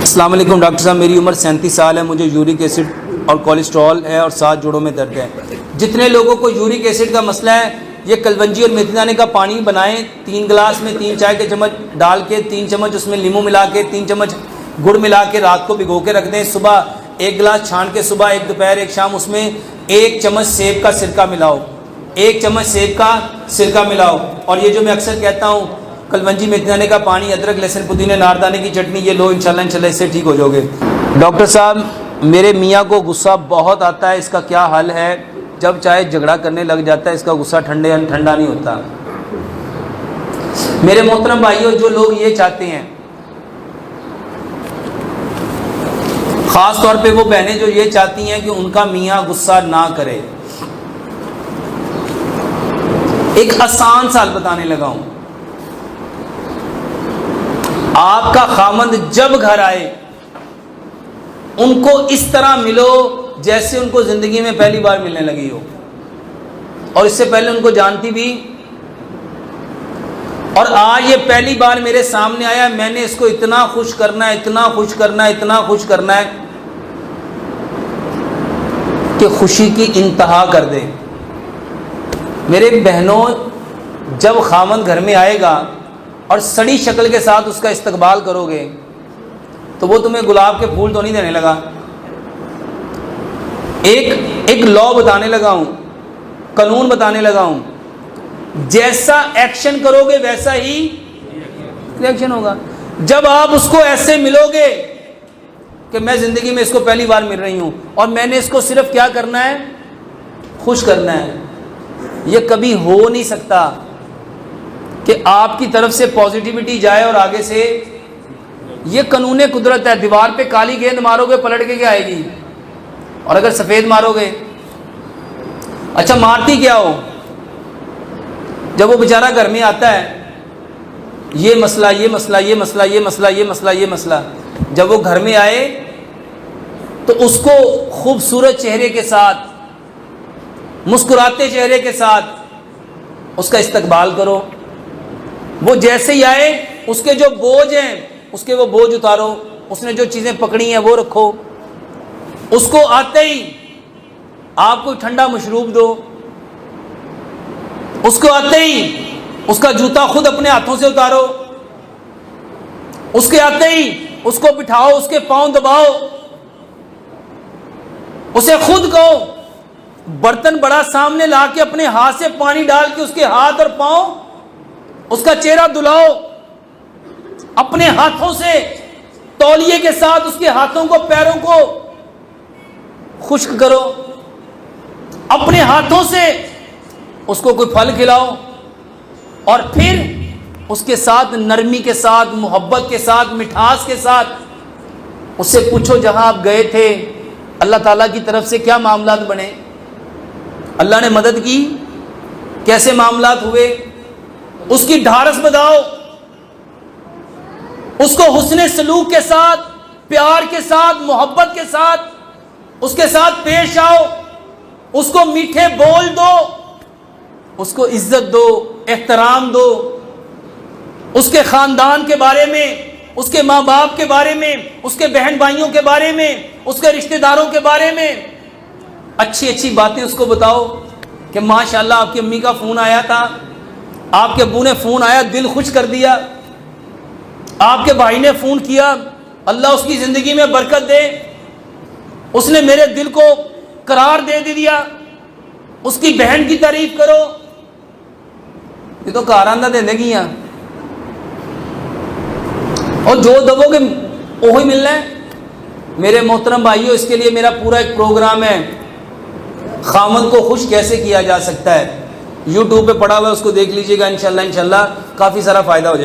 السلام علیکم ڈاکٹر صاحب، میری عمر 37 سال ہے، مجھے یورک ایسڈ اور کولیسٹرول ہے اور 7 جوڑوں میں درد ہے۔ جتنے لوگوں کو یورک ایسڈ کا مسئلہ ہے یہ کلونجی اور میتھی دانے کا پانی بنائیں، 3 گلاس میں 3 چائے کے چمچ ڈال کے 3 چمچ اس میں لیمو ملا کے 3 چمچ گڑ ملا کے رات کو بھگو کے رکھ دیں، صبح 1 گلاس چھان کے صبح 1 دوپہر 1 شام اس میں 1 چمچ سیب کا سرکہ ملاؤ، 1 چمچ سیب کا سرکہ ملاؤ۔ اور یہ جو میں اکثر کہتا ہوں کلونجی میتھی دانے کا پانی، ادرک لہسن پودینے ناردانے کی چٹنی، یہ لو انشاءاللہ اس سے ٹھیک ہو جاؤ گے۔ ڈاکٹر صاحب میرے میاں کو غصہ بہت آتا ہے، اس کا کیا حل ہے؟ جب چاہے جھگڑا کرنے لگ جاتا ہے، اس کا غصہ ٹھنڈا نہیں ہوتا۔ میرے محترم بھائیوں، جو لوگ یہ چاہتے ہیں، خاص طور پہ وہ بہنیں جو یہ چاہتی ہیں کہ ان کا میاں غصہ نہ کرے، ایک آسان سال بتانے لگا ہوں۔ آپ کا خامند جب گھر آئے ان کو اس طرح ملو جیسے ان کو زندگی میں پہلی بار ملنے لگی ہو، اور اس سے پہلے ان کو جانتی بھی، اور آج یہ پہلی بار میرے سامنے آیا، میں نے اس کو اتنا خوش کرنا ہے، اتنا خوش کرنا ہے، اتنا خوش کرنا ہے کہ خوشی کی انتہا کر دے۔ میرے بہنوں، جب خامند گھر میں آئے گا اور سڑی شکل کے ساتھ اس کا استقبال کرو گے تو وہ تمہیں گلاب کے پھول تو نہیں دینے لگا۔ ایک لا بتانے لگا ہوں، قانون بتانے لگا ہوں، جیسا ایکشن کرو گے ویسا ہی ریئیکشن ہوگا۔ جب آپ اس کو ایسے ملو گے کہ میں زندگی میں اس کو پہلی بار مل رہی ہوں اور میں نے اس کو صرف کیا کرنا ہے؟ خوش کرنا ہے، یہ کبھی ہو نہیں سکتا کہ آپ کی طرف سے پازیٹیوٹی جائے اور آگے سے، یہ قانون قدرت ہے۔ دیوار پہ کالی گیند مارو گے پلٹ کے کیا آئے گی، اور اگر سفید مارو گے، اچھا مارتی کیا ہو؟ جب وہ بیچارہ گھر میں آتا ہے، یہ مسئلہ یہ مسئلہ یہ مسئلہ یہ مسئلہ یہ مسئلہ یہ مسئلہ، جب وہ گھر میں آئے تو اس کو خوبصورت چہرے کے ساتھ، مسکراتے چہرے کے ساتھ اس کا استقبال کرو۔ وہ جیسے ہی آئے اس کے جو بوجھ ہیں اس کے وہ بوجھ اتارو، اس نے جو چیزیں پکڑی ہیں وہ رکھو، اس کو آتے ہی آپ کو ٹھنڈا مشروب دو، اس کو آتے ہی اس کا جوتا خود اپنے ہاتھوں سے اتارو، اس کے آتے ہی اس کو بٹھاؤ، اس کے پاؤں دباؤ، اسے خود کہو، برتن بڑا سامنے لا کے اپنے ہاتھ سے پانی ڈال کے اس کے ہاتھ اور پاؤں، اس کا چہرہ دھلاؤ، اپنے ہاتھوں سے تولیے کے ساتھ اس کے ہاتھوں کو پیروں کو خشک کرو، اپنے ہاتھوں سے اس کو کوئی پھل کھلاؤ، اور پھر اس کے ساتھ نرمی کے ساتھ، محبت کے ساتھ، مٹھاس کے ساتھ اس سے پوچھو جہاں آپ گئے تھے اللہ تعالیٰ کی طرف سے کیا معاملات بنے، اللہ نے مدد کی، کیسے معاملات ہوئے، اس کی ڈھارس بتاؤ، اس کو حسن سلوک کے ساتھ، پیار کے ساتھ، محبت کے ساتھ اس کے ساتھ پیش آؤ، اس کو میٹھے بول دو، اس کو عزت دو، احترام دو، اس کے خاندان کے بارے میں، اس کے ماں باپ کے بارے میں، اس کے بہن بھائیوں کے بارے میں، اس کے رشتہ داروں کے بارے میں اچھی اچھی باتیں اس کو بتاؤ کہ ماشاءاللہ آپ کی امی کا فون آیا تھا، آپ کے ابو نے فون آیا دل خوش کر دیا، آپ کے بھائی نے فون کیا اللہ اس کی زندگی میں برکت دے، اس نے میرے دل کو قرار دے دیا، اس کی بہن کی تعریف کرو، یہ تو کارآمدہ زندگی ہے، اور جو دبو گے وہی ملنا ہے۔ میرے محترم بھائیوں، اس کے لیے میرا پورا ایک پروگرام ہے، خامند کو خوش کیسے کیا جا سکتا ہے، یوٹیوب پہ پڑا ہوا ہے، اس کو دیکھ لیجئے گا، انشاءاللہ کافی سارا فائدہ ہو جائے گا۔